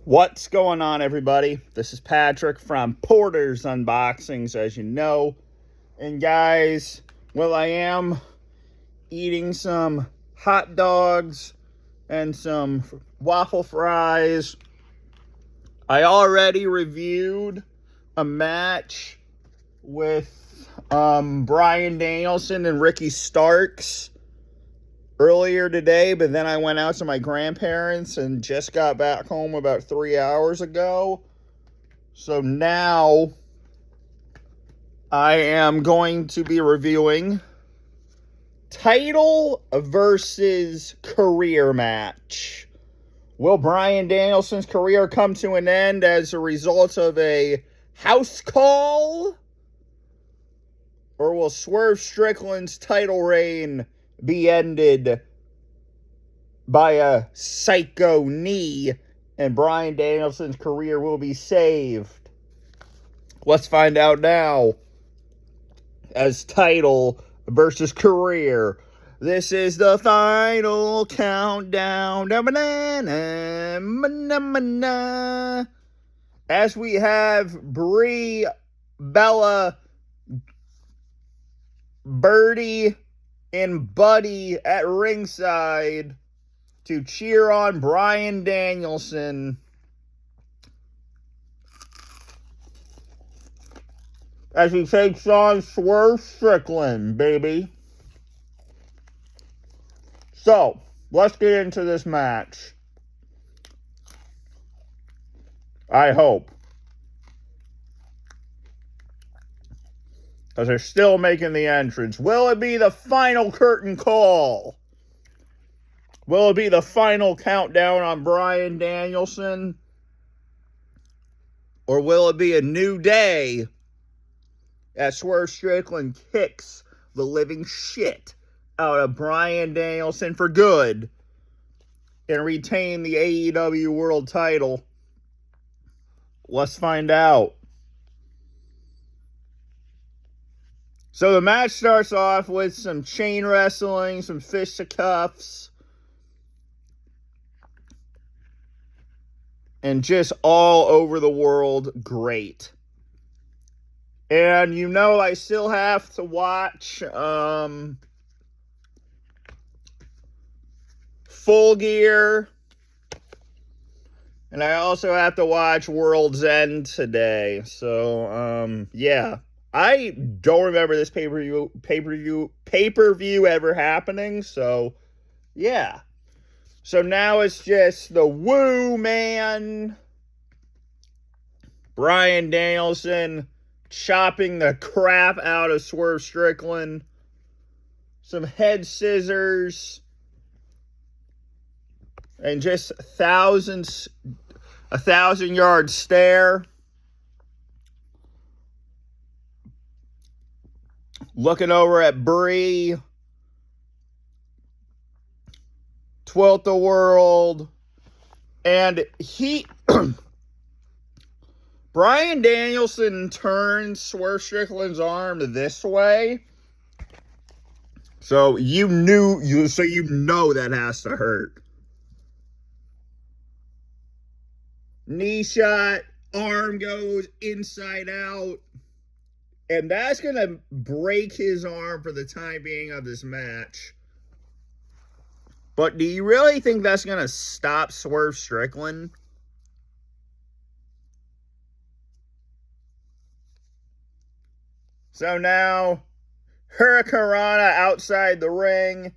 What's going on, everybody? This is Patrick from Porter's Unboxings, as you know. And guys, well, I am eating some hot dogs and some waffle fries. I already reviewed a match with Bryan Danielson and Ricky Starks earlier today, but then I went out to my grandparents and just got back home about 3 hours ago. So now I am going to be reviewing title versus career match. Will Bryan Danielson's career come to an end as a result of a house call? Or will Swerve Strickland's title reign be ended by a psycho knee and Bryan Danielson's career will be saved? Let's find out now as title versus career. This is the final countdown. As we have Brie, Bella, Birdie, and Buddy at ringside to cheer on Bryan Danielson as he takes on Swerve Strickland, baby. So, let's get into this match. I hope. Because they're still making the entrance. Will it be the final curtain call? Will it be the final countdown on Bryan Danielson? Or will it be a new day as Swerve Strickland kicks the living shit out of Bryan Danielson for good and retain the AEW World title? Let's find out. So the match starts off with some chain wrestling, some fisticuffs, and just all over the world great. And you know I still have to watch Full Gear. And I also have to watch World's End today. So, yeah. I don't remember this pay-per-view ever happening, so yeah. So now it's just the woo man, Bryan Danielson, chopping the crap out of Swerve Strickland. Some head scissors. And just a 1,000-yard stare. Looking over at Brie, Twilt the World, and Bryan Danielson turns Swerve Strickland's arm this way, so you know that has to hurt. Knee shot, arm goes inside out. And that's going to break his arm for the time being of this match. But do you really think that's going to stop Swerve Strickland? So now, Hurricanrana outside the ring,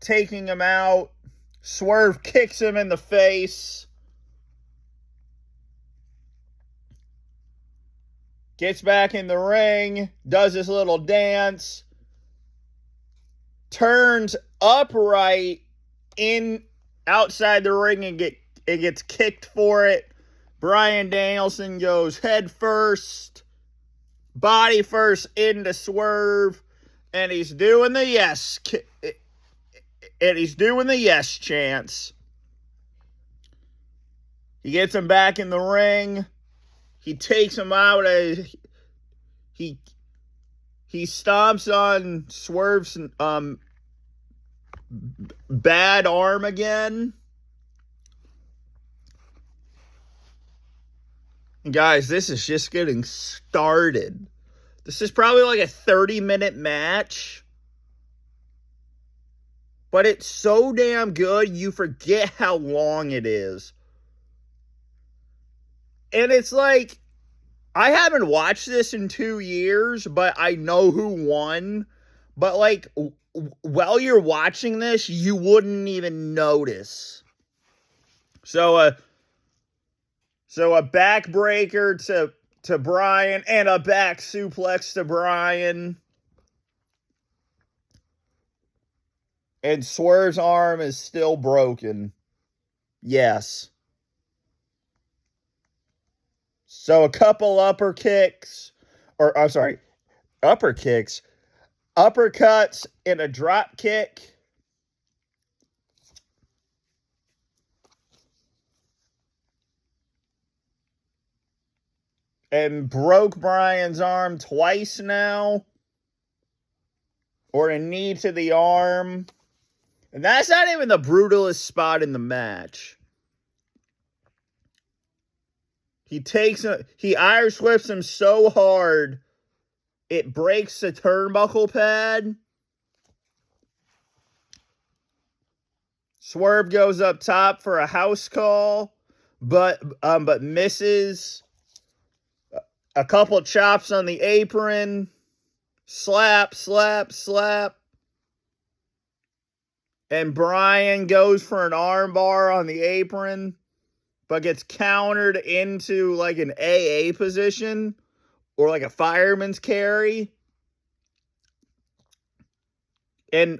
taking him out. Swerve kicks him in the face. Gets back in the ring, does his little dance, turns upright outside the ring and gets kicked for it. Bryan Danielson goes head first, body first into Swerve, and he's doing the yes, chants. He gets him back in the ring. He takes him out as he stomps on Swerve's bad arm again. Guys, this is just getting started. This is probably like a 30-minute match. But it's so damn good, you forget how long it is. And it's like, I haven't watched this in 2 years, but I know who won. But like, while you're watching this, you wouldn't even notice. So a backbreaker to Bryan and a back suplex to Bryan. And Swerve's arm is still broken. Yes. So a couple upper kicks, uppercuts and a drop kick. And broke Bryan's arm twice now. Or a knee to the arm. And that's not even the brutalest spot in the match. He Irish whips him so hard, it breaks the turnbuckle pad. Swerve goes up top for a house call, but misses. A couple chops on the apron. Slap, slap, slap. And Bryan goes for an armbar on the apron, but gets countered into like an AA position or like a fireman's carry. And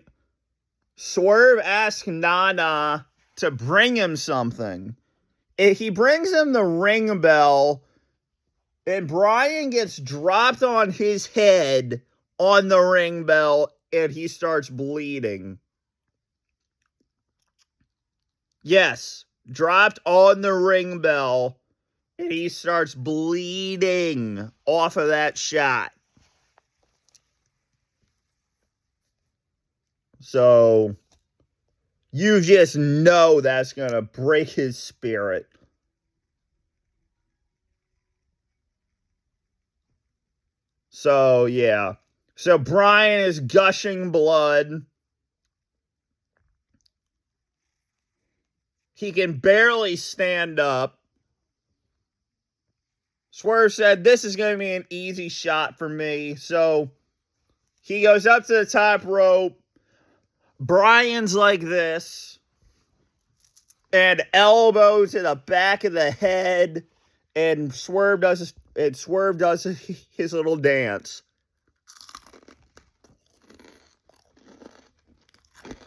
Swerve asks Nana to bring him something. He brings him the ring bell, and Bryan gets dropped on his head on the ring bell, and he starts bleeding. Yes, dropped on the ring bell, and he starts bleeding off of that shot. So, you just know that's going to break his spirit. So, yeah. So, Bryan is gushing blood. He can barely stand up. Swerve said, this is going to be an easy shot for me. So, he goes up to the top rope. Bryan's like this. And elbow to the back of the head. And Swerve does his little dance.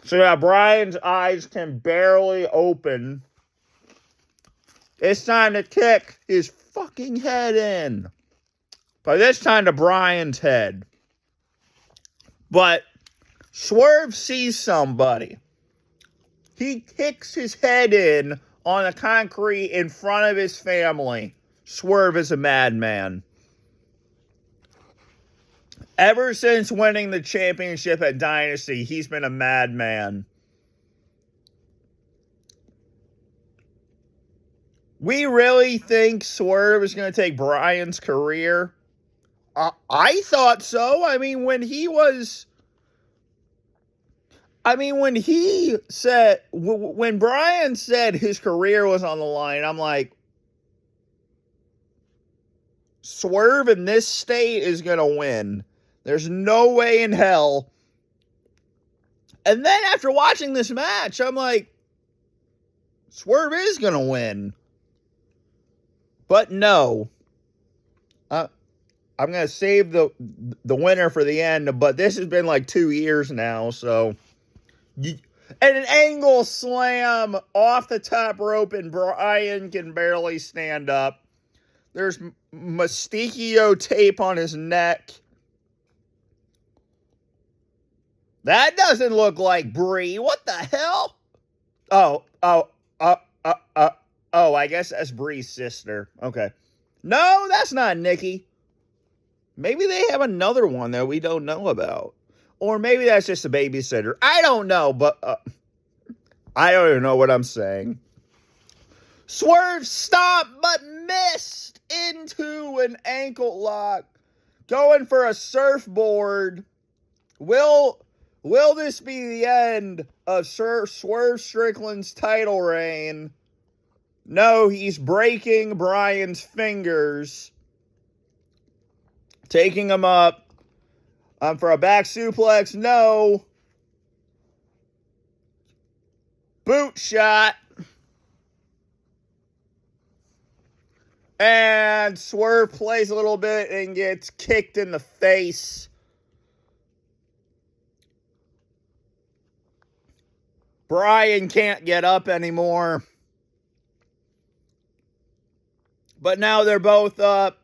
So now Bryan's eyes can barely open. It's time to kick his fucking head in. But this time to Bryan's head. But Swerve sees somebody. He kicks his head in on the concrete in front of his family. Swerve is a madman. Ever since winning the championship at Dynasty, he's been a madman. We really think Swerve is going to take Bryan's career? I thought so. When Bryan said his career was on the line, I'm like, Swerve in this state is going to win. There's no way in hell. And then after watching this match, I'm like, Swerve is going to win. But no. I'm going to save the winner for the end, but this has been like 2 years now, so. And an angle slam off the top rope, and Bryan can barely stand up. There's Mysticio tape on his neck. That doesn't look like Brie. What the hell? Oh, I guess that's Brie's sister. Okay. No, that's not Nikki. Maybe they have another one that we don't know about. Or maybe that's just a babysitter. I don't know, but I don't even know what I'm saying. Swerve stopped, but missed into an ankle lock. Going for a surfboard. Will this be the end of Swerve Strickland's title reign? No, he's breaking Bryan's fingers. Taking him up for a back suplex. No. Boot shot. And Swerve plays a little bit and gets kicked in the face. Bryan can't get up anymore. But now they're both up.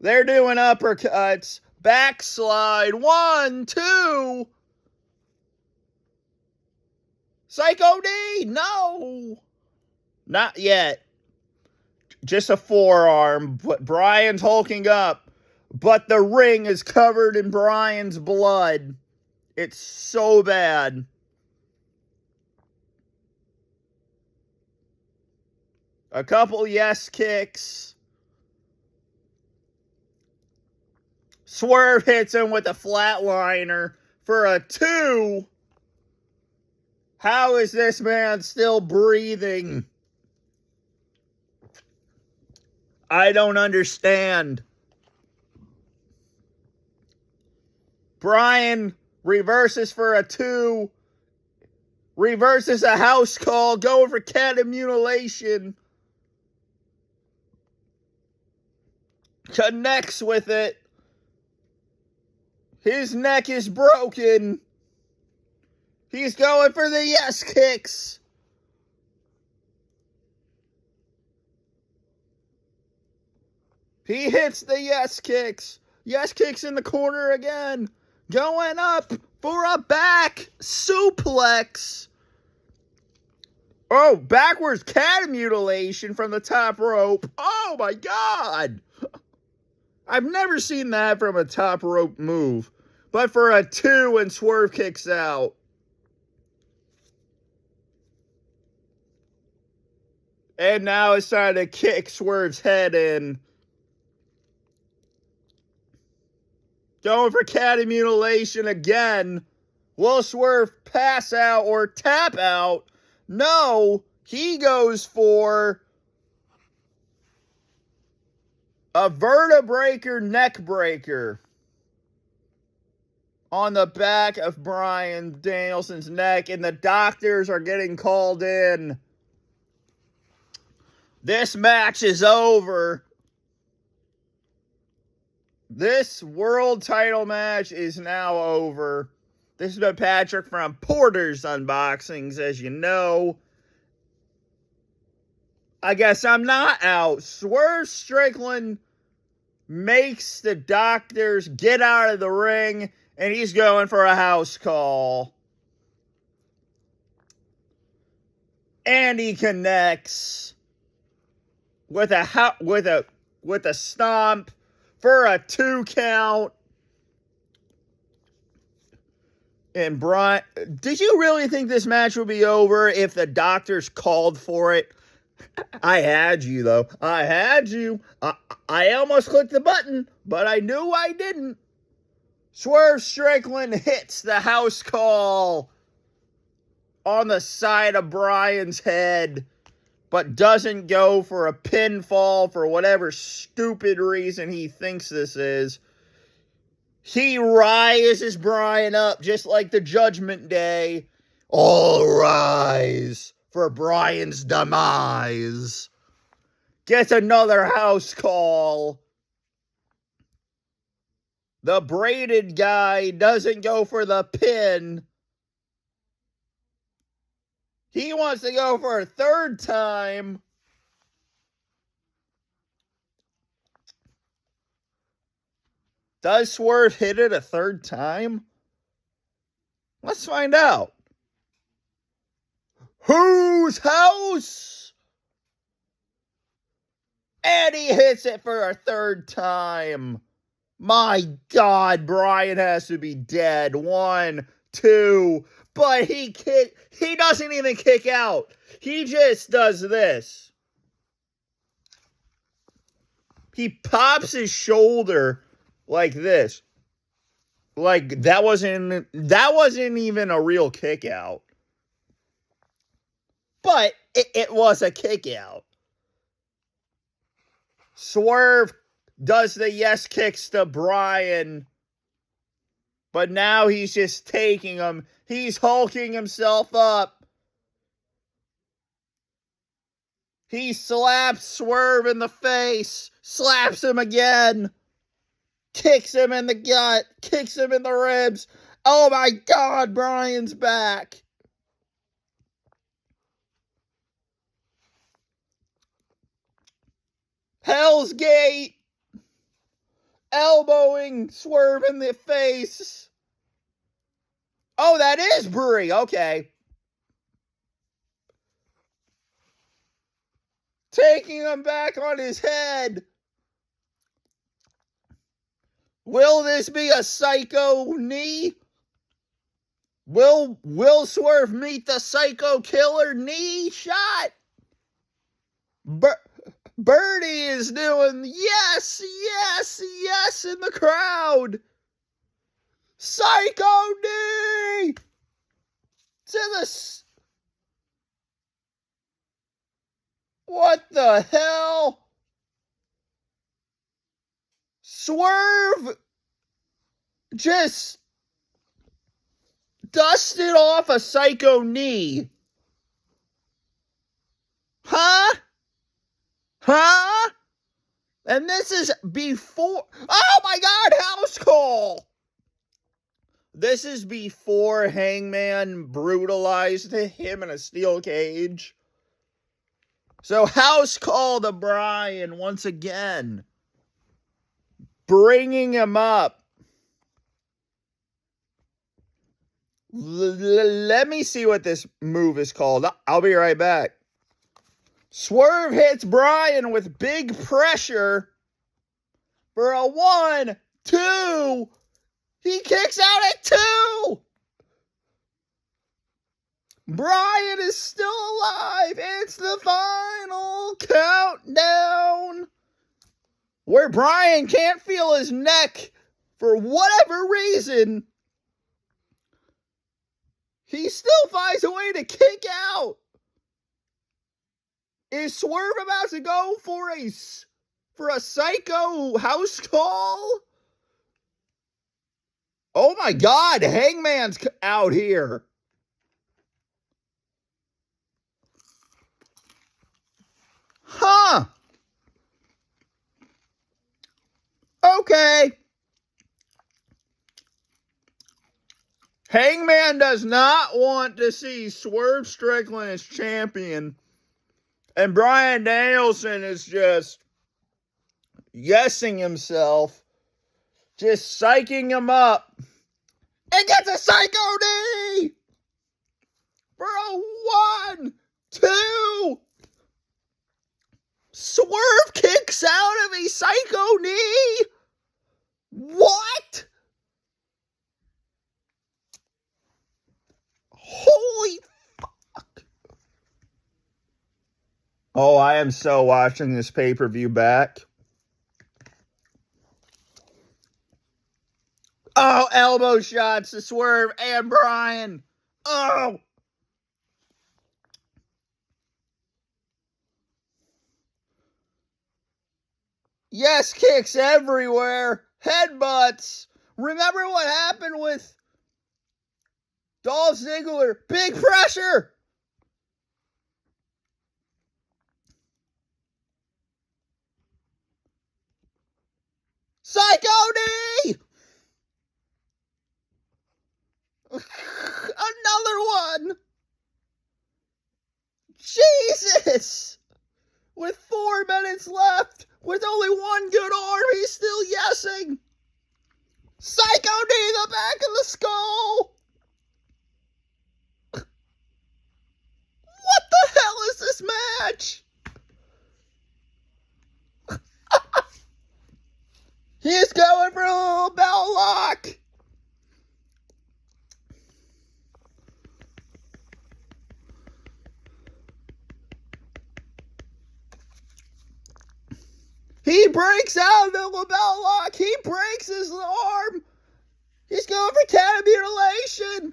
They're doing uppercuts. Backslide. 1, 2. Psycho D. No. Not yet. Just a forearm. But Bryan's hulking up. But the ring is covered in Bryan's blood. It's so bad. A couple yes kicks. Swerve hits him with a flatliner for a 2. How is this man still breathing? I don't understand. Bryan reverses for a 2. Reverses a house call. Going for cat mutilation. Connects with it. His neck is broken. He's going for the yes kicks. He hits the yes kicks. Yes kicks in the corner again. Going up for a back suplex. Oh, backwards cat mutilation from the top rope. Oh my God. I've never seen that from a top rope move. But for a 2 and Swerve kicks out. And now it's time to kick Swerve's head in. Going for cat mutilation again. Will Swerve pass out or tap out? No, he goes for a vertebreaker neck breaker on the back of Bryan Danielson's neck, and the doctors are getting called in. This match is over. This world title match is now over. This has been Patrick from Porter's Unboxings. As you know, I guess I'm not out. Swerve Strickland makes the doctors get out of the ring, and he's going for a house call. And he connects with a stomp for a 2 count. And Bryan, did you really think this match would be over if the doctors called for it? I had you, though. I had you. I almost clicked the button, but I knew I didn't. Swerve Strickland hits the house call on the side of Bryan's head, but doesn't go for a pinfall for whatever stupid reason he thinks this is. He rises Bryan up just like the Judgment Day. All rise for Bryan's demise. Gets another house call. The braided guy doesn't go for the pin. He wants to go for a 3rd time. Does Swerve hit it a 3rd time? Let's find out. Whose house? And he hits it for a 3rd time. My God, Bryan has to be dead. 1, 2. But he doesn't even kick out. He just does this. He pops his shoulder like this. Like that wasn't even a real kick out. But it was a kick out. Swerve does the yes kicks to Bryan. But now he's just taking him. He's hulking himself up. He slaps Swerve in the face. Slaps him again. Kicks him in the gut. Kicks him in the ribs. Oh my God, Bryan's back. Hell's Gate. Elbowing Swerve in the face. Oh, that is Brie. Okay. Taking him back on his head. Will this be a psycho knee? Will Swerve meet the psycho killer knee shot? Birdie is doing yes, yes, yes in the crowd. Psycho knee to the... What the hell? Swerve just dusted off a psycho knee. Huh? Huh? And this is before... Oh my God, house call! This is before Hangman brutalized him in a steel cage. So house call to Bryan once again. Bringing him up. Let me see what this move is called. I'll be right back. Swerve hits Bryan with big pressure for a 1, 2. He kicks out at 2. Bryan is still alive. It's the final countdown. Where Bryan can't feel his neck for whatever reason. He still finds a way to kick out. Is Swerve about to go for a psycho house call? Oh my God, Hangman's out here. Huh. Okay. Hangman does not want to see Swerve Strickland as champion. And Bryan Danielson is just yesing himself. Just psyching him up. And gets a psycho knee! For a 1, 2. Swerve kicks out of a psycho knee? What? Holy fuck. Oh, I am so watching this pay-per-view back. Oh, elbow shots to Swerve and Bryan. Oh. Yes, kicks everywhere. Headbutts. Remember what happened with Dolph Ziggler? Big pressure. Psycho knee. Another one. Jesus. With 4 minutes left. With only one good arm, he's still yesing. Psycho knee, the back of the skull. What the hell is this match? He's going for a little bell lock. He breaks out of the label lock. He breaks his arm. He's going for cat mutilation.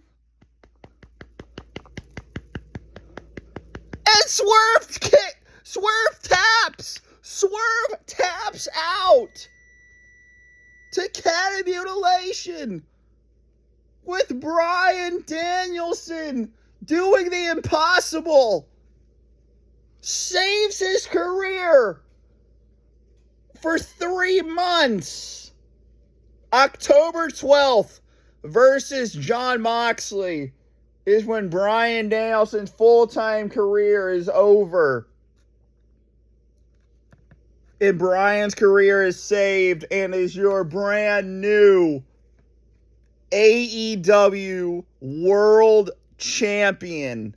And Swerve taps out to cat mutilation with Bryan Danielson doing the impossible. Saves his career for 3 months. October 12th versus Jon Moxley is when Bryan Danielson's full-time career is over. And Bryan's career is saved and is your brand new AEW World Champion.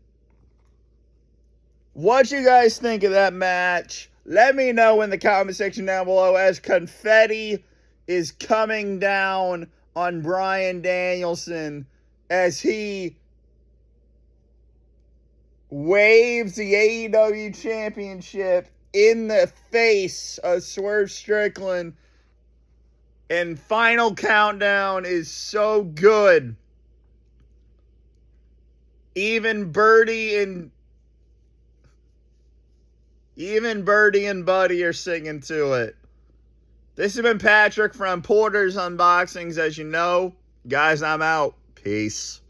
What you guys think of that match? Let me know in the comment section down below as confetti is coming down on Bryan Danielson as he waves the AEW Championship in the face of Swerve Strickland. And Final Countdown is so good. Even Birdie and Buddy are singing to it. This has been Patrick from Porter's Unboxings. As you know, guys, I'm out. Peace.